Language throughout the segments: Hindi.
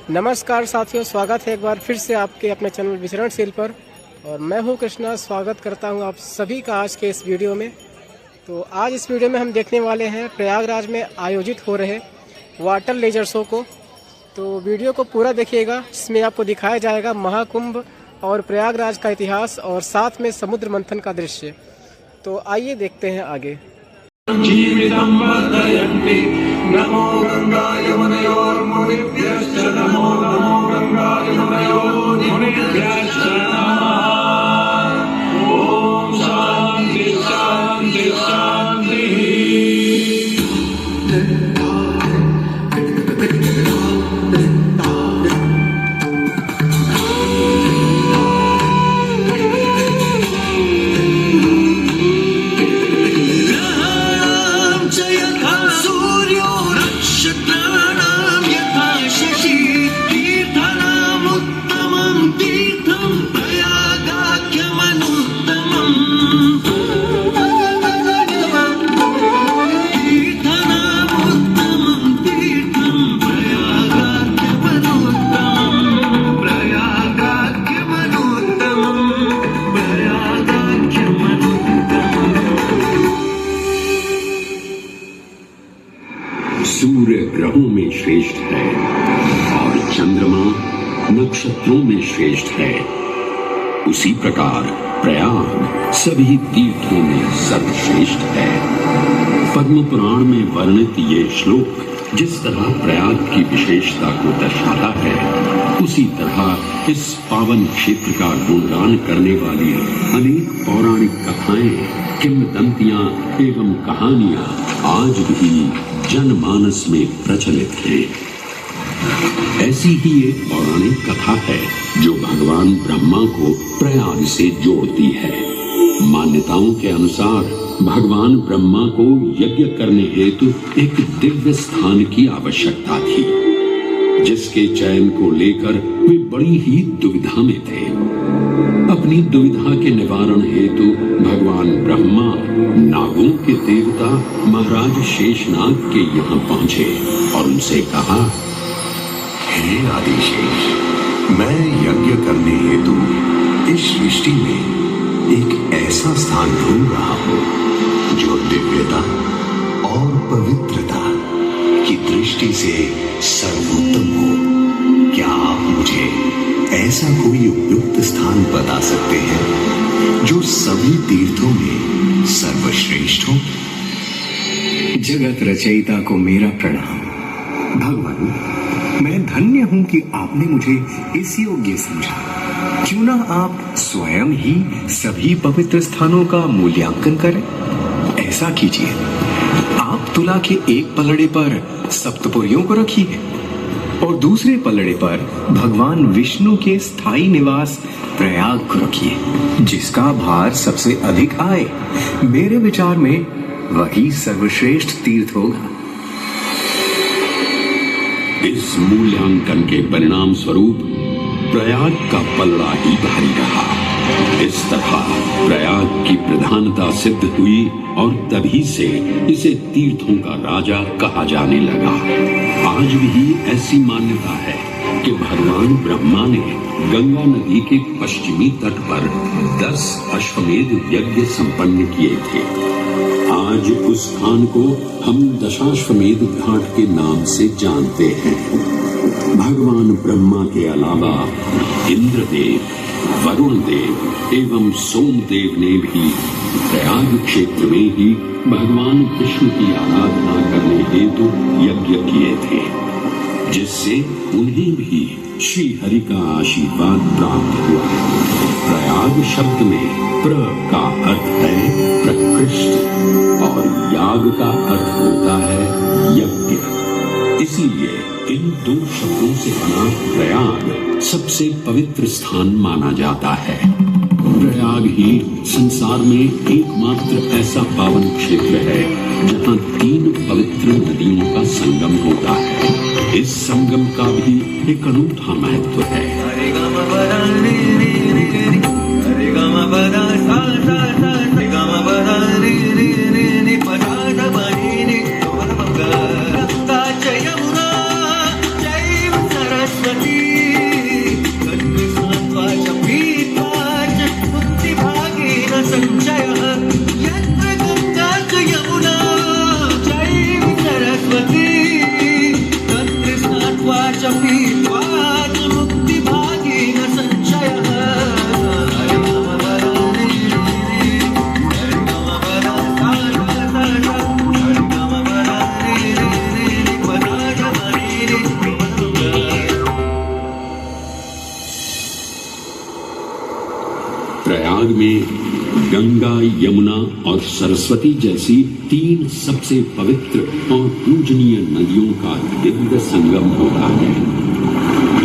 नमस्कार साथियों, स्वागत है एक बार फिर से आपके अपने चैनल विचरणशील पर। और मैं हूं कृष्णा, स्वागत करता हूं आप सभी का आज के इस वीडियो में। तो आज इस वीडियो में हम देखने वाले हैं प्रयागराज में आयोजित हो रहे वाटर लेजर शो को। तो वीडियो को पूरा देखिएगा, इसमें आपको दिखाया जाएगा महाकुंभ और प्रयागराज का इतिहास और साथ में समुद्र मंथन का दृश्य। तो आइए देखते हैं आगे। नमो गंगाय मुनयोर्मुनिभ्यश्च नमो गंगाय मुनयोर्मुनिभ्यश्च नमः। ओम शांति शांति शांति। सूर्य ग्रहों में श्रेष्ठ है और चंद्रमा नक्षत्रों में श्रेष्ठ है, उसी प्रकार प्रयाग सभी तीर्थों में सर्वश्रेष्ठ है। पद्म पुराण में वर्णित ये श्लोक जिस तरह प्रयाग की विशेषता को दर्शाता है, उसी तरह इस पावन क्षेत्र का गुणगान करने वाली अनेक पौराणिक कथाएं, किंवदंतियां एवं कहानियां आज भी जनमानस में प्रचलित है। ऐसी ही एक पौराणिक कथा है जो भगवान ब्रह्मा को प्रयाग से जोड़ती है। मान्यताओं के अनुसार भगवान ब्रह्मा को यज्ञ करने हेतु एक दिव्य स्थान की आवश्यकता थी, जिसके चयन को लेकर वे बड़ी ही दुविधा में थे। अपनी दुविधा के निवारण हेतु भगवान ब्रह्मा नागों के देवता महाराज शेषनाग के यहाँ पहुंचे और उनसे कहा, हे आदिशेष, मैं यज्ञ करने हेतु इस सृष्टि में एक ऐसा स्थान ढूंढ रहा हूँ जो दिव्यता और पवित्रता की दृष्टि से सर्वोत्तम हो। क्या आप मुझे ऐसा कोई उपयुक्त स्थान बता सकते हैं जो सभी तीर्थों में सर्वश्रेष्ठ हो? जगत रचयिता को मेरा प्रणाम। भगवान, मैं धन्य हूं कि आपने मुझे इस योग्य समझा। क्यों ना आप स्वयं ही सभी पवित्र स्थानों का मूल्यांकन करें। ऐसा कीजिए, आप तुला के एक पलड़े पर सप्तपुरियों को रखिए और दूसरे पलड़े पर भगवान विष्णु के स्थायी निवास प्रयाग को रखिए, जिसका भार सबसे अधिक आए। मेरे विचार में वही सर्वश्रेष्ठ तीर्थ होगा। इस मूल्यांकन के परिणाम स्वरूप प्रयाग का पलड़ा ही भारी रहा। इस तरह प्रयाग की प्रधानता सिद्ध हुई और तभी से इसे तीर्थों का राजा कहा जाने लगा। आज भी ऐसी मान्यता है कि भगवान ब्रह्मा ने गंगा नदी के पश्चिमी तट पर 10 अश्वमेध यज्ञ संपन्न किए थे। आज उस स्थान को हम दशाश्वमेध घाट के नाम से जानते हैं। भगवान ब्रह्मा के अलावा इंद्रदेव, वरुण देव एवं सोमदेव ने भी प्रयाग क्षेत्र में ही भगवान विष्णु की आराधना करने हेतु यज्ञ किए थे, जिससे उन्हें भी श्री हरि का आशीर्वाद प्राप्त हुआ। प्रयाग शब्द में प्र का अर्थ है प्रकृष्ट और याग का अर्थ होता है यज्ञ। इसीलिए इन दो शब्दों से बना प्रयाग सबसे पवित्र स्थान माना जाता है। प्रयाग ही संसार में एकमात्र ऐसा पावन क्षेत्र है जहाँ 3 पवित्र नदियों का संगम होता है। इस संगम का भी एक अनूठा महत्व है। सरस्वती मुक्तिभागेन संशयः यत्र गंगा च यमुना चैव सरस्वती तत्र स्नात्वा च पीत्वा च मुक्तिभागेन संशयः प्रयाग में गंगा, यमुना और सरस्वती जैसी 3 सबसे पवित्र और पूजनीय नदियों का दिव्य संगम होता है।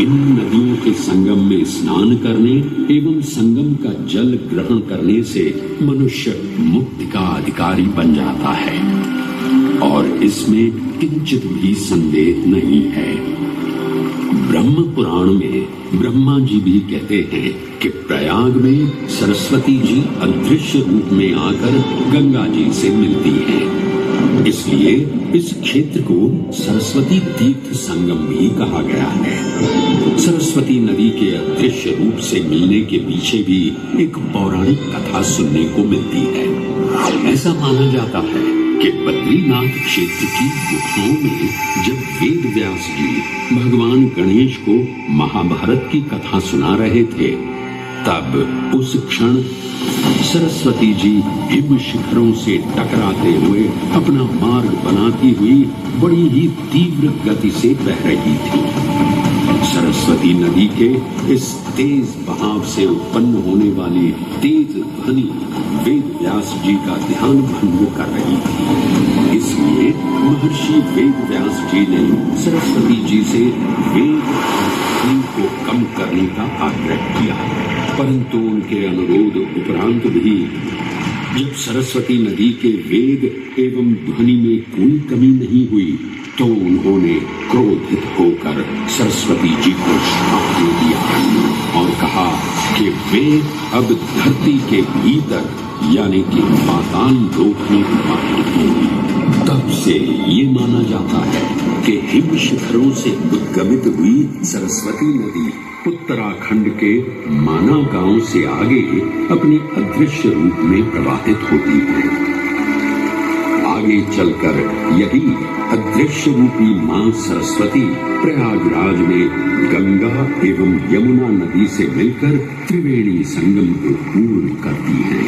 इन नदियों के संगम में स्नान करने एवं संगम का जल ग्रहण करने से मनुष्य मुक्ति का अधिकारी बन जाता है और इसमें किंचित भी संदेह नहीं है। ब्रह्म पुराण में ब्रह्मा जी भी कहते हैं कि प्रयाग में सरस्वती जी अदृश्य रूप में आकर गंगा जी से मिलती हैं। इसलिए इस क्षेत्र को सरस्वती तीर्थ संगम भी कहा गया है। सरस्वती नदी के अदृश्य रूप से मिलने के पीछे भी एक पौराणिक कथा सुनने को मिलती है। ऐसा माना जाता है कि बद्रीनाथ क्षेत्र की गुफाओं में जब वेद व्यास जी भगवान गणेश को महाभारत की कथा सुना रहे थे, तब उस क्षण सरस्वती जी हिम शिखरों से टकराते हुए अपना मार्ग बनाती हुई बड़ी ही तीव्र गति से बह रही थी। सरस्वती नदी के इस तेज बहाव से उत्पन्न होने वाली तेज ध्वनि वेद व्यास जी का ध्यान भंग कर रही थी। इसलिए महर्षि वेद व्यास जी ने सरस्वती जी से वेग और ध्वनि को कम करने का आग्रह किया, परंतु उनके अनुरोध उपरांत भी जब सरस्वती नदी के वेग एवं ध्वनि में कोई कमी नहीं हुई, तो उन्होंने क्रोधित होकर सरस्वती जी को श्राप दे दिया और कहा कि वे अब धरती के भीतर यानी कि पाताल लोक में बाहर होंगी। तब से ये माना जाता है कि हिम शिखरों से उद्गमित हुई सरस्वती नदी उत्तराखंड के माना गांव से आगे अपने अदृश्य रूप में प्रवाहित होती है। आगे चलकर यही अदृश्य रूपी मां सरस्वती प्रयागराज में गंगा एवं यमुना नदी से मिलकर त्रिवेणी संगम को पूर्ण करती है।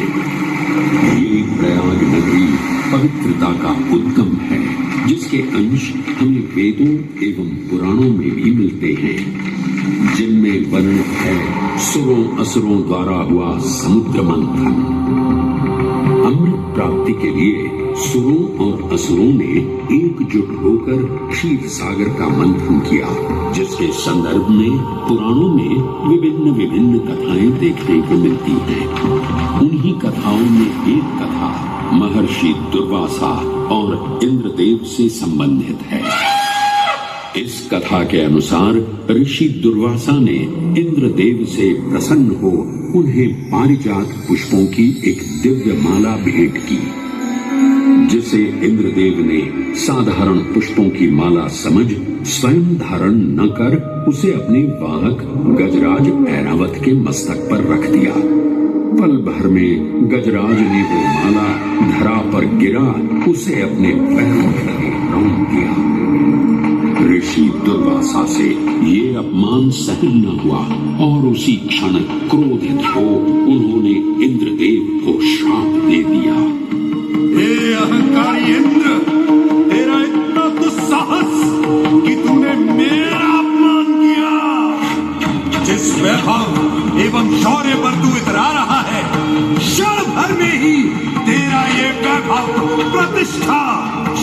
ये प्रयाग नगरी पवित्रता का उद्गम है, जिसके अंश हमें वेदों एवं पुराणों में भी मिलते हैं, जिनमें वर्णित है सुरों असुरों द्वारा हुआ समुद्र मंथन। अमृत प्राप्ति के लिए सुरों और असुरों ने एकजुट होकर क्षीर सागर का मंथन किया, जिसके संदर्भ में पुराणों में विभिन्न कथाएं देखने को मिलती हैं। उन्हीं कथाओं में एक कथा महर्षि दुर्वासा और इंद्रदेव से संबंधित है। इस कथा के अनुसार ऋषि दुर्वासा ने इंद्रदेव से प्रसन्न हो उन्हें पारिजात पुष्पों की एक दिव्य माला भेंट की, जिसे इंद्रदेव ने साधारण पुष्पों की माला समझ स्वयं धारण न कर उसे अपने वाहक गजराज ऐरावत के मस्तक पर रख दिया। पल भर में गजराज ने वो माला धरा पर गिरा उसे अपने पैरों तले रौंद दिया। ऋषि दुर्वासा से ये अपमान सहन न हुआ और उसी क्षण क्रोधित हो उन्होंने इंद्रदेव को श्राप दे दिया। हे अहंकारी इंद्र, तेरा इतना दुस्साहस कि तूने मेरा अपमान किया। जिस वैभव एवं शौर्य पर तू इतरा रहा है, क्षण भर में ही तेरा ये वैभव, प्रतिष्ठा,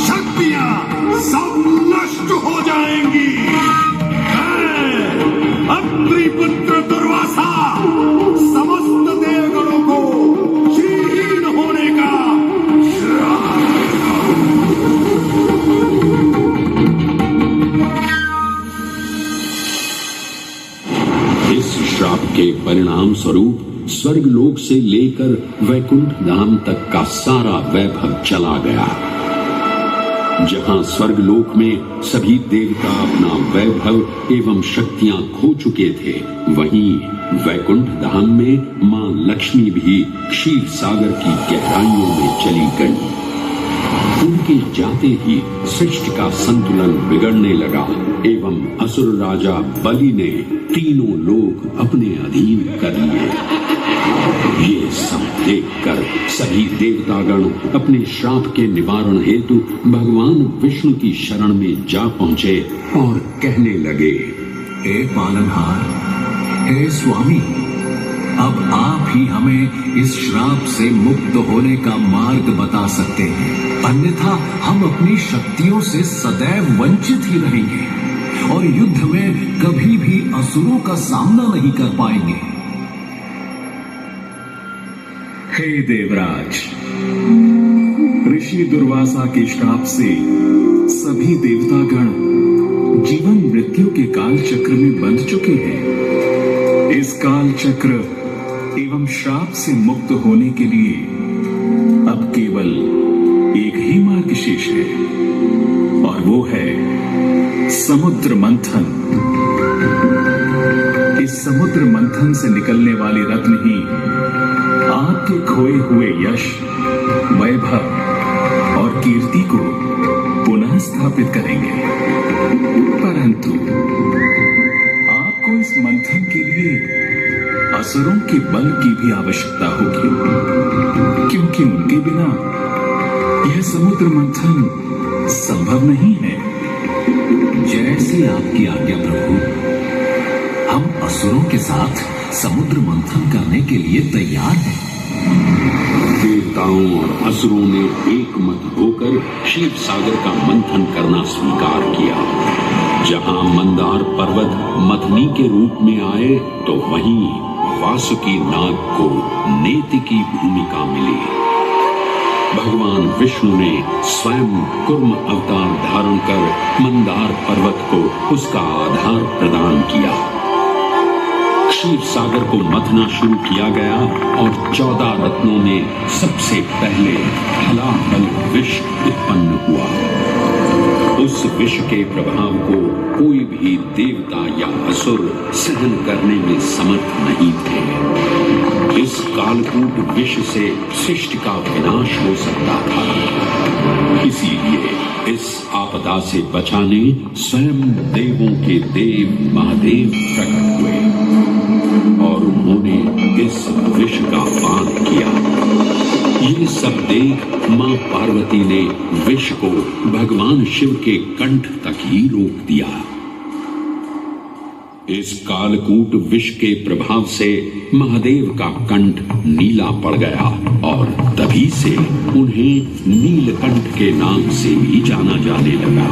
शक्तियां सब नष्ट हो जाएंगी। अत्रि पुत्र दुर्वासा समस्त देवगणों को क्षीण होने का इस श्राप के परिणाम स्वरूप स्वर्गलोक से लेकर वैकुंठ धाम तक का सारा वैभव चला गया। जहां स्वर्गलोक में सभी देवता अपना वैभव एवं शक्तियां खो चुके थे, वहीं वैकुंठ धाम में मां लक्ष्मी भी क्षीर सागर की गहराइयों में चली गई। उनके जाते ही सृष्टि का संतुलन बिगड़ने लगा एवं असुर राजा बलि ने तीनों लोक अपने अधीन कर लिए। ये सब देखकर सभी देवतागण अपने श्राप के निवारण हेतु भगवान विष्णु की शरण में जा पहुंचे और कहने लगे, हे पालनहार, हे स्वामी, अब आप ही हमें इस श्राप से मुक्त होने का मार्ग बता सकते हैं, अन्यथा हम अपनी शक्तियों से सदैव वंचित ही रहेंगे और युद्ध में कभी भी असुरों का सामना नहीं कर पाएंगे। हे देवराज, ऋषि दुर्वासा के श्राप से सभी देवतागण जीवन मृत्यु के काल चक्र में बंध चुके हैं। इस काल चक्र एवं श्राप से मुक्त होने के लिए अब केवल एक ही मार्ग शेष है और वो है समुद्र मंथन। इस समुद्र मंथन से निकलने वाले रत्न ही आपके खोए हुए यश, वैभव और कीर्ति को पुनः स्थापित करेंगे। परंतु आपको इस मंथन के लिए असुरों के बल की भी आवश्यकता होगी, क्योंकि उनके बिना यह समुद्र मंथन संभव नहीं है। जैसी आपकी आज्ञा प्रभु, हम असुरों के साथ समुद्र मंथन करने के लिए तैयार हैं। देवताओं और असुरों ने एक मत होकर क्षीर सागर का मंथन करना स्वीकार किया। जहां मंदार पर्वत मथनी के रूप में आए तो वहीं वासुकी नाग को नेति की भूमिका मिली। भगवान विष्णु ने स्वयं कूर्म अवतार धारण कर मंदार पर्वत को उसका आधार प्रदान किया। क्षीर सागर को मथना शुरू किया गया और 14 रत्नों में सबसे पहले हलाहल विष उत्पन्न हुआ। उस विष के प्रभाव को कोई भी देवता या असुर सहन करने में समर्थ नहीं थे। इस कालकूट विष से सृष्टि का विनाश हो सकता था। इसीलिए इस आपदा से बचाने स्वयं देवों के देव महादेव प्रकट हुए और उन्होंने इस विष का पान किया। ये सब देख मां पार्वती ने विष को भगवान शिव के कंठ तक ही रोक दिया। इस कालकूट विष के प्रभाव से महादेव का कंठ नीला पड़ गया और तभी से उन्हें नीलकंठ के नाम से भी जाना जाने लगा।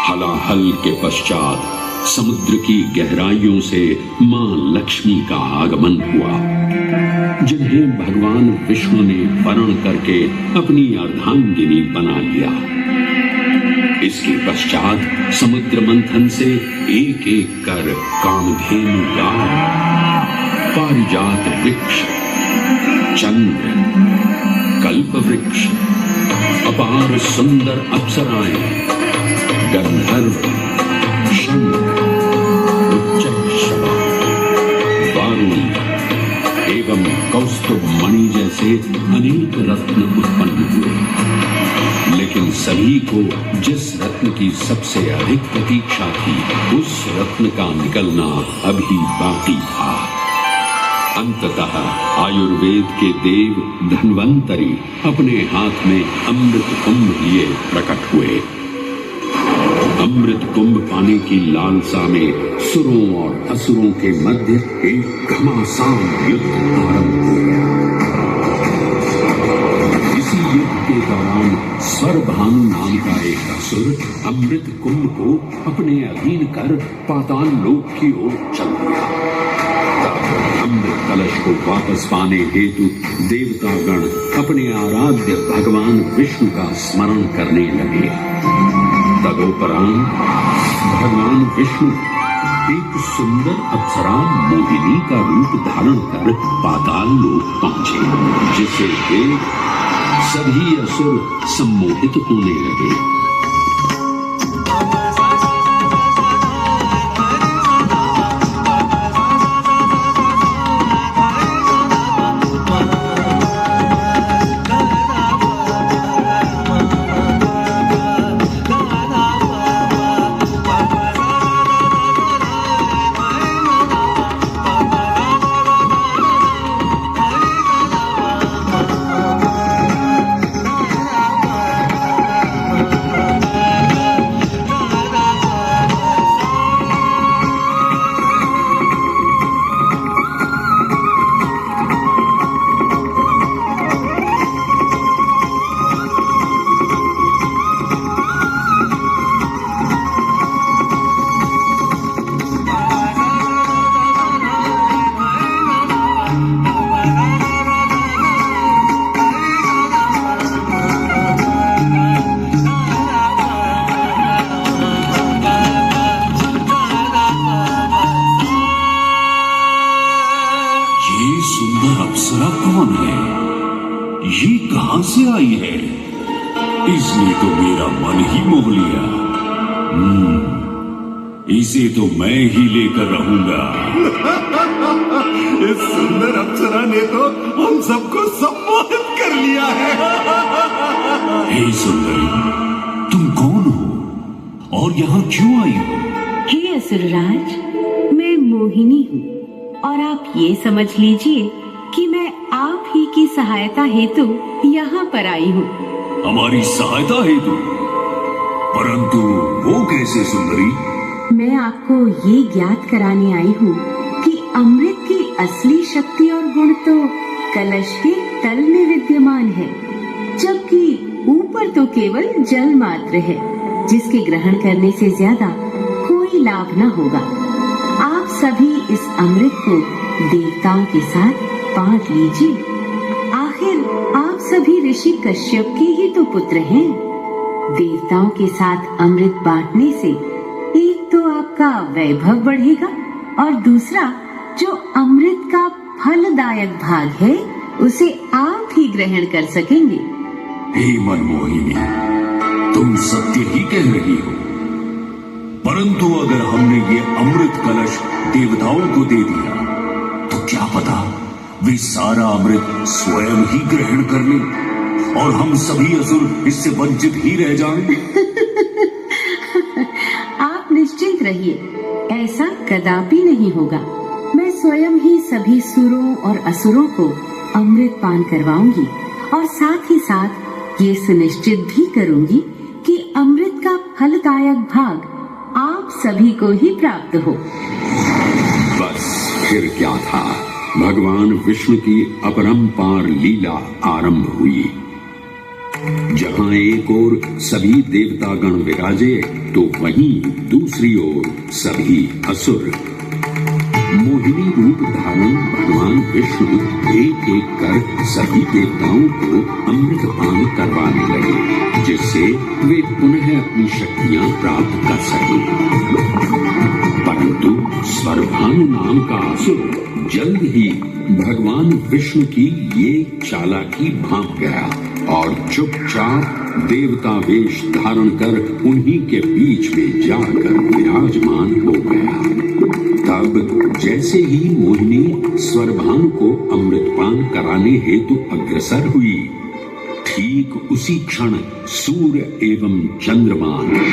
हलाहल के पश्चात समुद्र की गहराइयों से मां लक्ष्मी का आगमन हुआ, जिन्हें भगवान विष्णु ने वरण करके अपनी अर्धांगिनी बना लिया। इसके पश्चात समुद्र मंथन से एक एक कर कामधेनु गाय, पारिजात वृक्ष, चंद्र, कल्प वृक्ष, अपार सुंदर अप्सराएं, गंधर्व, शंख, उच्चैःश्रवा, अनेक रत्न उत्पन्न हुए, लेकिन सभी को जिस रत्न की सबसे अधिक प्रतीक्षा थी, उस रत्न का निकलना अभी बाकी था। अंततः आयुर्वेद के देव धन्वंतरी अपने हाथ में अमृत कुंभ लिए प्रकट हुए। अमृत कुंभ पाने की लालसा में सुरों और असुरों के मध्य एक घमासान युद्ध आरंभ हो गया। इसी युद्ध के दौरान स्वरभानु नाम का एक असुर अमृत कुंभ को अपने अधीन कर पाताल लोक की ओर चल गया। अमृत कलश को वापस पाने हेतु देवतागण अपने आराध्य भगवान विष्णु का स्मरण करने लगे। तदोपरांत भगवान विष्णु एक सुंदर अप्सरा मोहिनी का रूप धारण कर पाताल लोक पहुंचे, जिसे देख सभी असुर सम्मोहित होने लगे। ये कहां से आई है? इसने तो मेरा मन ही मोह लिया। इसे तो मैं ही लेकर रहूंगा। इस सुंदर अप्सरा ने तो हम सबको सम्मोहित कर लिया है। हे सुंदरी, तुम कौन हो और यहाँ क्यों आई हो? हे असुरराज, मैं मोहिनी हूँ और आप ये समझ लीजिए कि मैं आप ही की सहायता हेतु यहाँ पर आई हूँ। हमारी सहायता हेतु? परंतु वो कैसे सुंदरी? मैं आपको ये ज्ञात कराने आई हूँ कि अमृत की असली शक्ति और गुण तो कलश के तल में विद्यमान है, जबकि ऊपर तो केवल जल मात्र है, जिसके ग्रहण करने से ज्यादा कोई लाभ न होगा। आप सभी इस अमृत को देवताओं के साथ बांट लीजिए। आखिर आप सभी ऋषि कश्यप के ही तो पुत्र हैं। देवताओं के साथ अमृत बांटने से एक तो आपका वैभव बढ़ेगा और दूसरा जो अमृत का फलदायक भाग है उसे आप ही ग्रहण कर सकेंगे। हे मनमोहिनी, तुम सत्य ही कह रही हो, परंतु अगर हमने ये अमृत कलश देवताओं को दे दिया तो क्या पता वे सारा अमृत स्वयं ही ग्रहण कर लें और हम सभी असुर इससे वंचित ही रह जाएं। आप निश्चिंत रहिए, ऐसा कदापि नहीं होगा। मैं स्वयं ही सभी सुरों और असुरों को अमृत पान करवाऊंगी और साथ ही साथ ये सुनिश्चित भी करूंगी कि अमृत का फलदायक भाग आप सभी को ही प्राप्त हो। बस फिर क्या था, भगवान विष्णु की अपरंपार लीला आरंभ हुई। जहां एक ओर सभी देवतागण विराजे तो वहीं दूसरी ओर सभी असुर। मोहिनी रूप धारण भगवान विष्णु एक एक कर सभी देवताओं को अमृत पान करवाने लगे, जिससे वे पुनः अपनी शक्तियां प्राप्त कर सकें। परंतु स्वरभानु नाम का असुर जल्द ही भगवान विष्णु की ये चालाकी भांप गया और चुपचाप देवता वेश धारण कर उन्हीं के बीच में जाकर विराजमान हो गया। तब जैसे ही मोहिनी स्वरभानु को अमृतपान कराने हेतु अग्रसर हुई, ठीक उसी क्षण सूर्य एवं चंद्रमा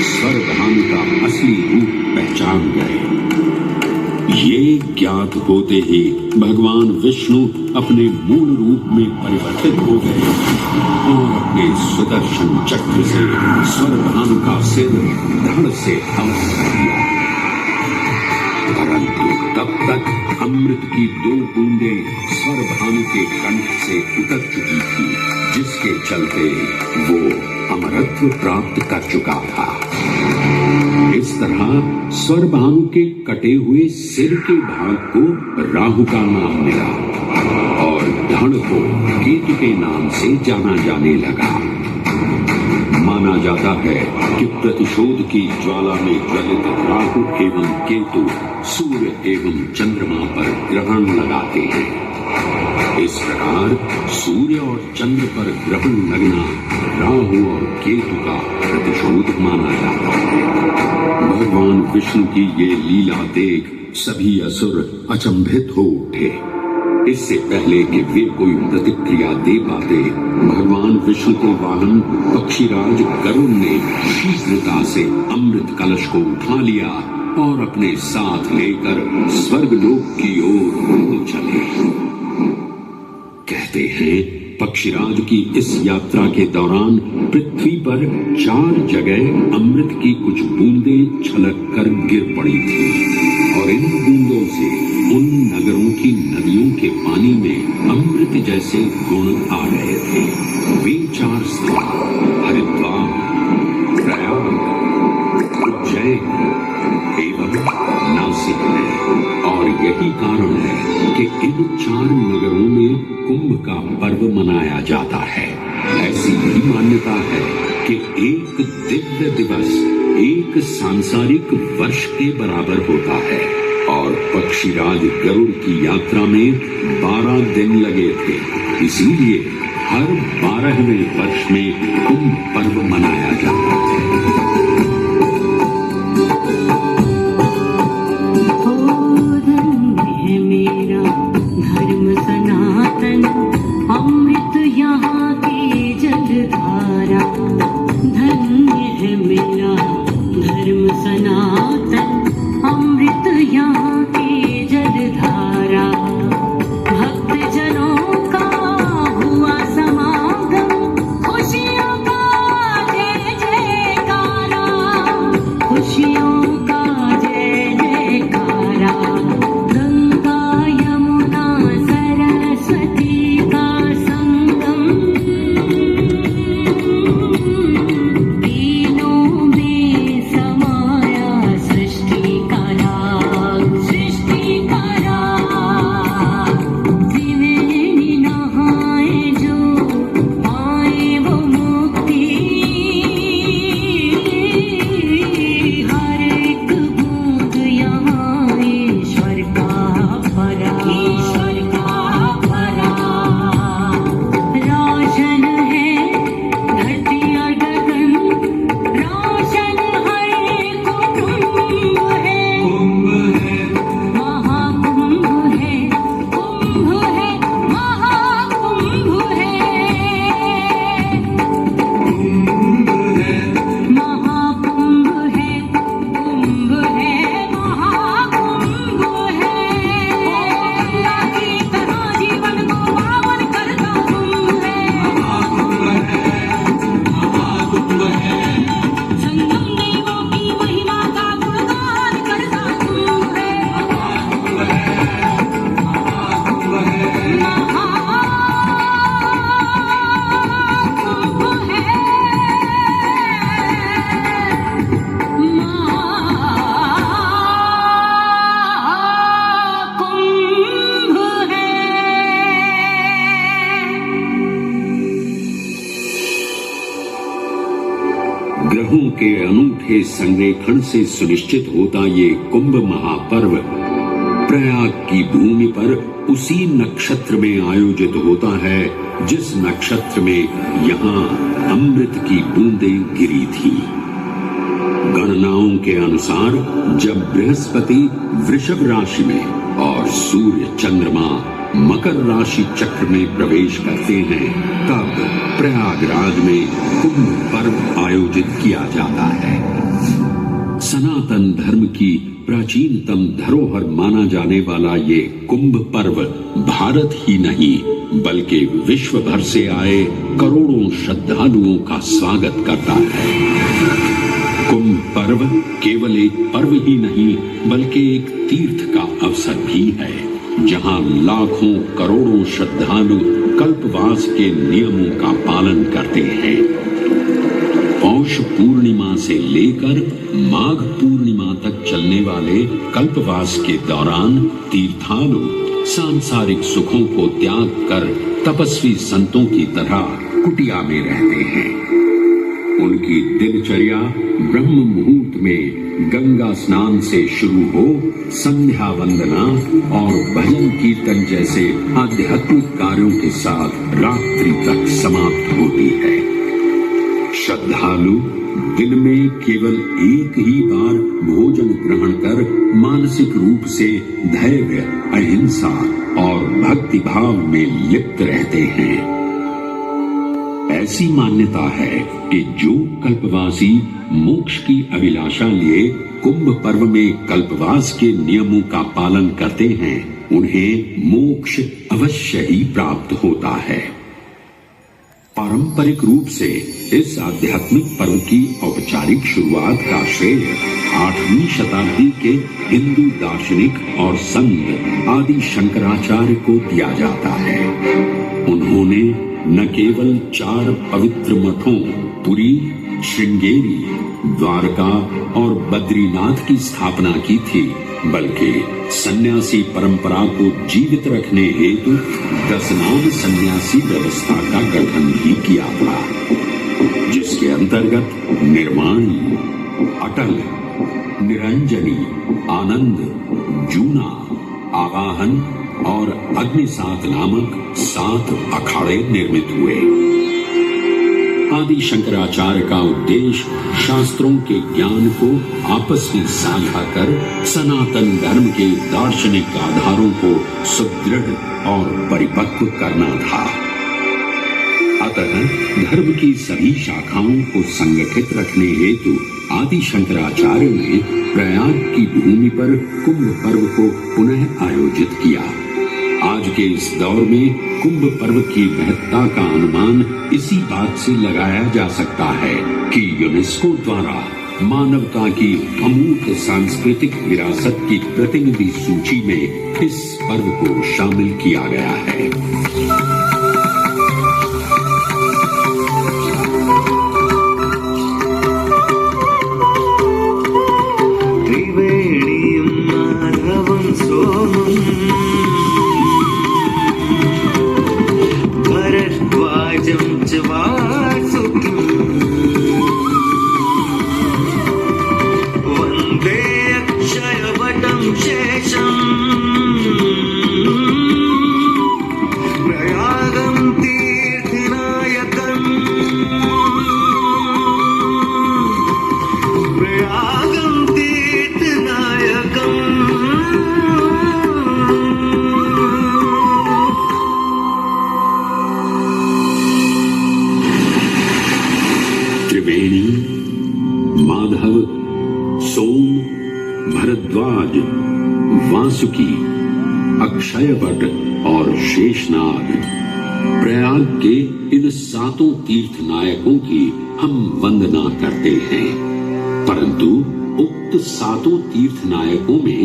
स्वरभानु का असली रूप पहचान गए। ये ज्ञात होते ही भगवान विष्णु अपने मूल रूप में परिवर्तित हो गए और अपने सुदर्शन चक्र से स्वरभानु का सिर धड़ से अलग कर दिया। परंतु तब तक अमृत की 2 बूंदें स्वरभानु के कंठ से उतर चुकी थी, जिसके चलते वो अमरत्व प्राप्त कर चुका था। इस तरह स्वरभानु के कटे हुए सिर के भाग को राहु का नाम मिला और धड़ को केतु के नाम से जाना जाने लगा। माना जाता है कि प्रतिशोध की ज्वाला में ज्वलित राहु एवं केतु सूर्य एवं चंद्रमा पर ग्रहण लगाते हैं। इस प्रकार सूर्य और चंद्र पर ग्रहण लगना राहु और केतु का प्रतिशोध माना जाता है। भगवान विष्णु की ये लीला देख सभी असुर अचंभित हो उठे। इससे पहले कि वे कोई प्रतिक्रिया दे पाते, भगवान विष्णु के वाहन पक्षीराज गरुड़ ने शीघ्रता से अमृत कलश को उठा लिया और अपने साथ लेकर स्वर्गलोक की ओर चले। कहते हैं पक्षीराज की इस यात्रा के दौरान पृथ्वी पर 4 जगह अमृत की कुछ बूंदें छलक कर गिर पड़ी थी और इन बूंदों से उन नगरों की नदियों के पानी में अमृत जैसे गुण आ रहे थे। वे 4 स्थान हरिद्वार, प्रयाग, उज्जैन एवं नासिक है और यही कारण है कि इन 4 नगरों में कुंभ का पर्व मनाया जाता है। ऐसी भी मान्यता है कि एक दिव्य दिवस एक सांसारिक वर्ष के बराबर होता है और पक्षीराज गरुड़ की यात्रा में 12 दिन लगे थे। इसीलिए हर 12वें वर्ष में कुंभ पर्व मनाया जाता है। अमृत यहाँ की जलधारा, धन्य है मेरा धर्म सनातन। अमृत यहाँ की जलधारा, भक्त जनों का हुआ समागम, खुशियों का जय जयकारा, खुशियों का जय जयकारा। गंगा यमुना सरस्वती का संगम, तीनों में समाया सृष्टि का राग, सृष्टि का राग। त्रिवेणी नहाए जो पाए वो मुक्ति, हर एक बूंद यहाँ ईश्वर का भरा, ईश्वर का भरा। रोशन है धरती और गगन, रोशन हर कुंभ है, महाकुंभ है, कुंभ है, महाकुंभ है, महाकुंभ है, कुंभ है, महाकुंभ है। गंगा की तरह जीवन को पावन करता कुंभ है, संगम देवों की महिमा का गुणगान करता कुंभ है, महाकुंभ है। ग्रहों के अनूठे संरेखण से सुनिश्चित होता ये कुंभ महापर्व प्रयाग की भूमि पर उसी नक्षत्र में आयोजित होता है जिस नक्षत्र में यहाँ अमृत की बूंदें गिरी थी। गणनाओं के अनुसार जब बृहस्पति वृषभ राशि में और सूर्य चंद्रमा मकर राशि चक्र में प्रवेश करते हैं, तब प्रयागराज में कुंभ पर्व आयोजित किया जाता है। सनातन धर्म की प्राचीनतम धरोहर माना जाने वाला ये कुंभ पर्व भारत ही नहीं बल्कि विश्व भर से आए करोड़ों श्रद्धालुओं का स्वागत करता है। कुंभ पर्व केवल एक पर्व ही नहीं बल्कि एक तीर्थ का अवसर भी है, जहां लाखों करोड़ों श्रद्धालु कल्पवास के नियमों का पालन करते हैं। पौष पूर्णिमा से लेकर माघ पूर्णिमा तक चलने वाले कल्पवास के दौरान तीर्थालु सांसारिक सुखों को त्याग कर तपस्वी संतों की तरह कुटिया में रहते हैं। उनकी दिनचर्या ब्रह्म मुहूर्त में गंगा स्नान से शुरू हो संध्या वंदना और भजन कीर्तन जैसे आध्यात्मिक कार्यों के साथ रात्रि तक समाप्त होती है। श्रद्धालु दिन में केवल एक ही बार भोजन ग्रहण कर मानसिक रूप से धैर्य, अहिंसा और भक्ति भाव में लिप्त रहते हैं। ऐसी मान्यता है कि जो कल्पवासी मोक्ष की अभिलाषा लिए कुंभ पर्व में कल्पवास के नियमों का पालन करते हैं, उन्हें मोक्ष अवश्य ही प्राप्त होता है। पारंपरिक रूप से इस आध्यात्मिक पर्व की औपचारिक शुरुआत का श्रेय 8वीं शताब्दी के हिंदू दार्शनिक और संत आदि शंकराचार्य को दिया जाता है। उन्होंने न केवल 4 पवित्र मठों पुरी, श्रृंगेरी, द्वारका और बद्रीनाथ की स्थापना की थी, बल्कि सन्यासी परंपरा को जीवित रखने हेतु 10 नाम सन्यासी व्यवस्था का गठन भी किया था, जिसके अंतर्गत निर्वाणी, अटल, निरंजनी, आनंद, जूना, आवाहन और अग्निसात नामक 7 अखाड़े निर्मित हुए। आदि शंकराचार्य का उद्देश्य शास्त्रों के ज्ञान को आपस में साझा कर सनातन धर्म के दार्शनिक आधारों को सुदृढ़ और परिपक्व करना था। अतः धर्म की सभी शाखाओं को संगठित रखने हेतु आदि शंकराचार्य ने प्रयाग की भूमि पर कुंभ पर्व को पुनः आयोजित किया। आज के इस दौर में कुंभ पर्व की महत्ता का अनुमान इसी बात से लगाया जा सकता है कि यूनेस्को द्वारा मानवता की अमूर्त सांस्कृतिक विरासत की प्रतिनिधि सूची में इस पर्व को शामिल किया गया है। वासुकी, अक्षयवट और शेषनाग प्रयाग के इन 7 तीर्थ नायकों की हम वंदना करते हैं, परंतु उक्त 7 तीर्थ नायकों में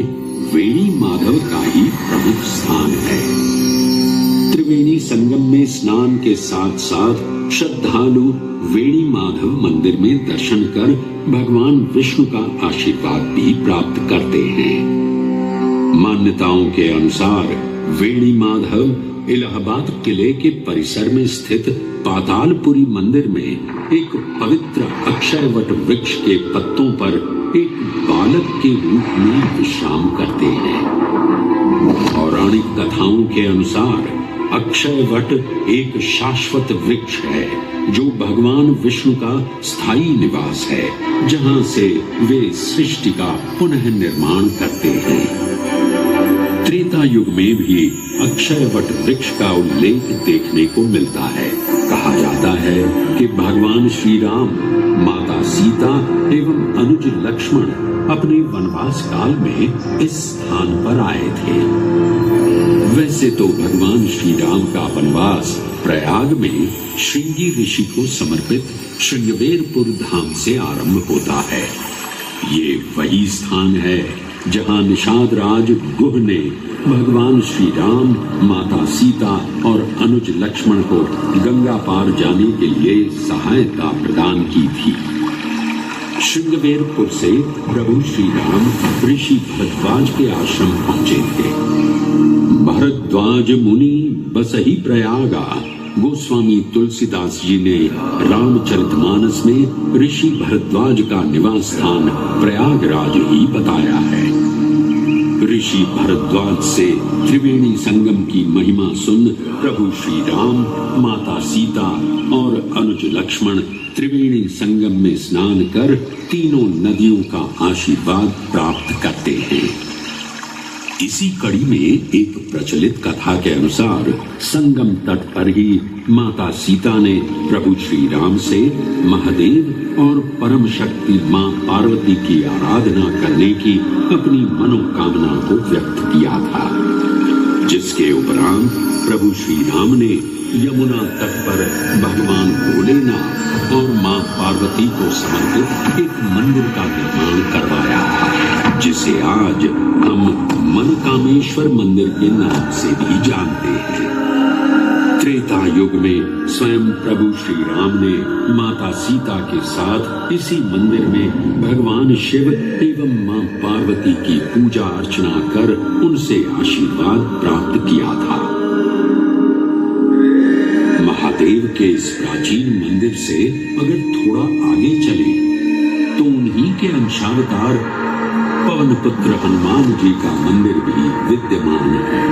वेणी माधव का ही प्रमुख स्थान है। त्रिवेणी संगम में स्नान के साथ साथ श्रद्धालु वेणी माधव मंदिर में दर्शन कर भगवान विष्णु का आशीर्वाद भी प्राप्त करते हैं। मान्यताओं के अनुसार वेणी माधव इलाहाबाद किले के परिसर में स्थित पातालपुरी मंदिर में एक पवित्र अक्षयवट वृक्ष के पत्तों पर एक बालक के रूप में विश्राम करते हैं। पौराणिक कथाओं के अनुसार अक्षय वट एक शाश्वत वृक्ष है जो भगवान विष्णु का स्थायी निवास है, जहां से वे सृष्टि का पुनः निर्माण करते हैं। त्रेता युग में भी अक्षय वट वृक्ष का उल्लेख देखने को मिलता है। कहा जाता है कि भगवान श्री राम, माता सीता एवं अनुज लक्ष्मण अपने वनवास काल में इस स्थान पर आए थे। वैसे तो भगवान श्री राम का वनवास प्रयाग में श्रृंगी ऋषि को समर्पित श्रृंगवेरपुर धाम से आरंभ होता है। ये वही स्थान है जहां निषाद राज गुह ने भगवान श्री राम, माता सीता और अनुज लक्ष्मण को गंगा पार जाने के लिए सहायता प्रदान की थी। श्रृंगवेरपुर से प्रभु श्री राम ऋषि भरद्वाज के आश्रम पहुंचे थे। भरद्वाज मुनि बसहि प्रयागा, गोस्वामी तुलसीदास जी ने रामचरितमानस में ऋषि भरद्वाज का निवास स्थान प्रयागराज ही बताया है। ऋषि भरद्वाज से त्रिवेणी संगम की महिमा सुन प्रभु श्री राम, माता सीता और अनुज लक्ष्मण त्रिवेणी संगम में स्नान कर तीनों नदियों का आशीर्वाद प्राप्त करते हैं। इसी कड़ी में एक प्रचलित कथा के अनुसार संगम तट पर ही माता सीता ने प्रभु श्री राम से महादेव और परम शक्ति मां पार्वती की आराधना करने की अपनी मनोकामना को व्यक्त किया था, जिसके उपरांत प्रभु श्री राम ने यमुना तट पर भगवान भोलेनाथ और मां पार्वती को समर्पित एक मंदिर का निर्माण करवाया था, जिसे आज हम मनकामेश्वर मंदिर के नाम से भी जानते हैं। त्रेता युग में स्वयं प्रभु श्री राम ने माता सीता के साथ इसी मंदिर में भगवान शिव एवं मां पार्वती की पूजा अर्चना कर उनसे आशीर्वाद प्राप्त किया था। महादेव के इस प्राचीन मंदिर से अगर थोड़ा आगे चले तो उन्हीं के अंशावतार पवन पुत्र हनुमान जी का मंदिर भी विद्यमान है।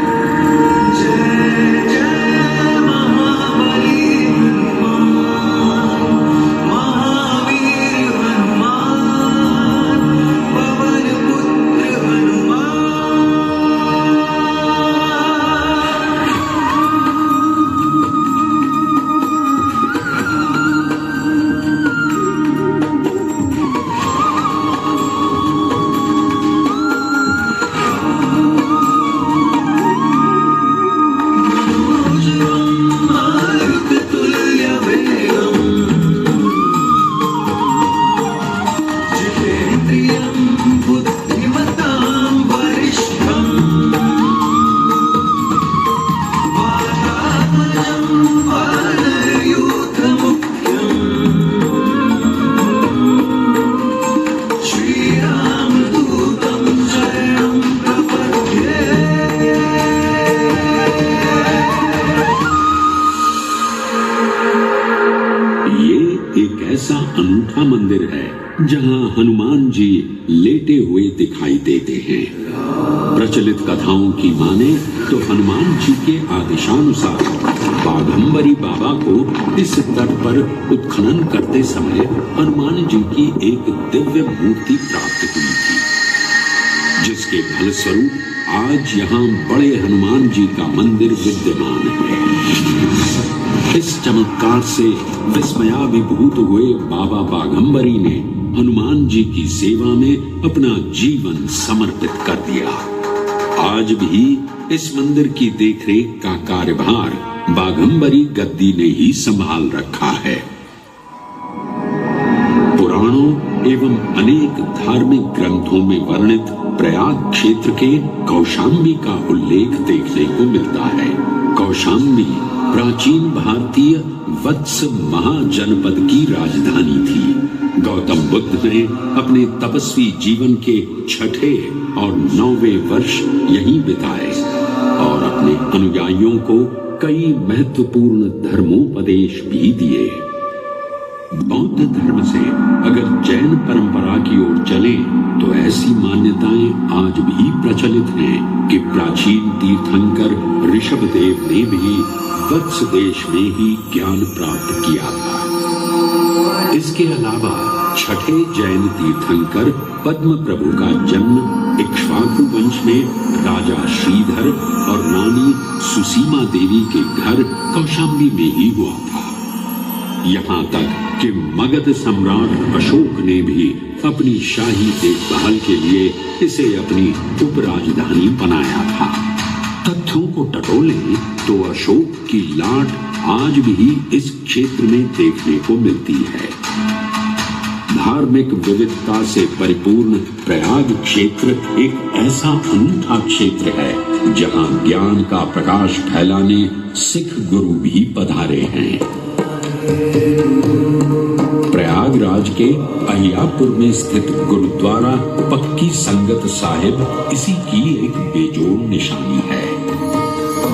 अनूठा मंदिर है जहां हनुमान जी लेटे हुए दिखाई देते हैं। प्रचलित कथाओं की माने तो हनुमान जी के आदेशानुसार बाघंबरी बाबा को इस तट पर उत्खनन करते समय हनुमान जी की एक दिव्य मूर्ति प्राप्त हुई थी, जिसके फलस्वरूप आज यहाँ बड़े हनुमान जी का मंदिर विद्यमान है। इस चमत्कार से विस्मयाभिभूत हुए बाबा बाघंबरी ने हनुमान जी की सेवा में अपना जीवन समर्पित कर दिया। आज भी इस मंदिर की देखरेख का कार्यभार बाघंबरी गद्दी ने ही संभाल रखा है। पुराणों एवं अनेक धार्मिक ग्रंथों में वर्णित प्रयाग क्षेत्र के कौशाम्बी का उल्लेख देखने को मिलता है। कौशाम्बी प्राचीन भारतीय वत्स महाजनपद की राजधानी थी। गौतम बुद्ध ने अपने तपस्वी जीवन के 6ठे और 9वें वर्ष यहीं बिताए और अपने अनुयायियों को कई महत्वपूर्ण धर्मोपदेश भी दिए। बौद्ध धर्म से अगर जैन परंपरा की ओर चले तो ऐसी मान्यताएं आज भी प्रचलित हैं कि प्राचीन तीर्थंकर ऋषभदेव ने भी वत्स देश में ही ज्ञान प्राप्त किया था। इसके अलावा छठे जैन तीर्थंकर पद्म प्रभु का जन्म इक्ष्वाकु वंश में राजा श्रीधर और रानी सुसीमा देवी के घर कौशाम्बी में ही हुआ था। यहाँ तक कि मगध सम्राट अशोक ने भी अपनी शाही देखभाल के लिए इसे अपनी उपराजधानी बनाया था। तथ्यों को टटोले तो अशोक की लाट आज भी इस क्षेत्र में देखने को मिलती है। धार्मिक विविधता से परिपूर्ण प्रयाग क्षेत्र एक ऐसा अनूठा क्षेत्र है जहां ज्ञान का प्रकाश फैलाने सिख गुरु भी पधारे हैं। प्रयागराज के अहियापुर में स्थित गुरुद्वारा पक्की संगत साहिब इसी की एक बेजोड़ निशानी है।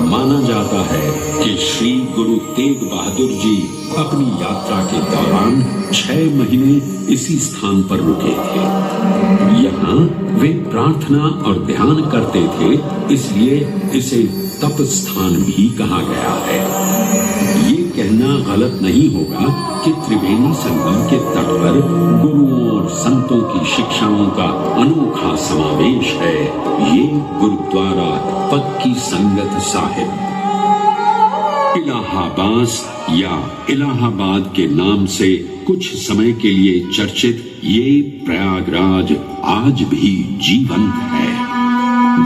माना जाता है कि श्री गुरु तेग बहादुर जी अपनी यात्रा के दौरान 6 महीने इसी स्थान पर रुके थे। यहाँ वे प्रार्थना और ध्यान करते थे, इसलिए इसे तप स्थान भी कहा गया है। ये कहना गलत नहीं होगा कि त्रिवेणी संगम के तट पर गुरुओं और संतों की शिक्षाओं का अनोखा समावेश है। ये गुरुद्वारा पक्की संगत साहिब इलाहाबास या इलाहाबाद के नाम से कुछ समय के लिए चर्चित ये प्रयागराज आज भी जीवंत है।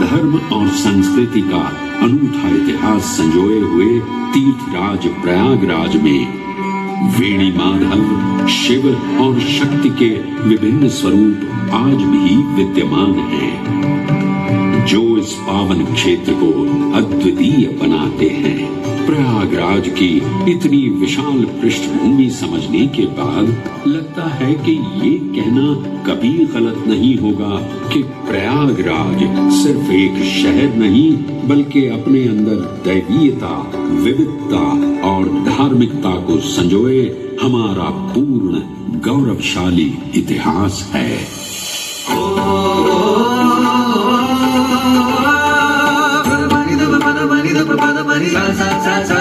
धर्म और संस्कृति का अनूठा इतिहास संजोए हुए तीर्थराज प्रयागराज में वेणी माधव, शिव और शक्ति के विभिन्न स्वरूप आज भी विद्यमान हैं, जो इस पावन क्षेत्र को अद्वितीय बनाते हैं। प्रयागराज की इतनी विशाल पृष्ठभूमि समझने के बाद लगता है कि ये कहना कभी गलत नहीं होगा कि प्रयागराज सिर्फ एक शहर नहीं बल्कि अपने अंदर दैवीयता, विविधता और धार्मिकता को संजोए हमारा पूर्ण गौरवशाली इतिहास है। sa sa sa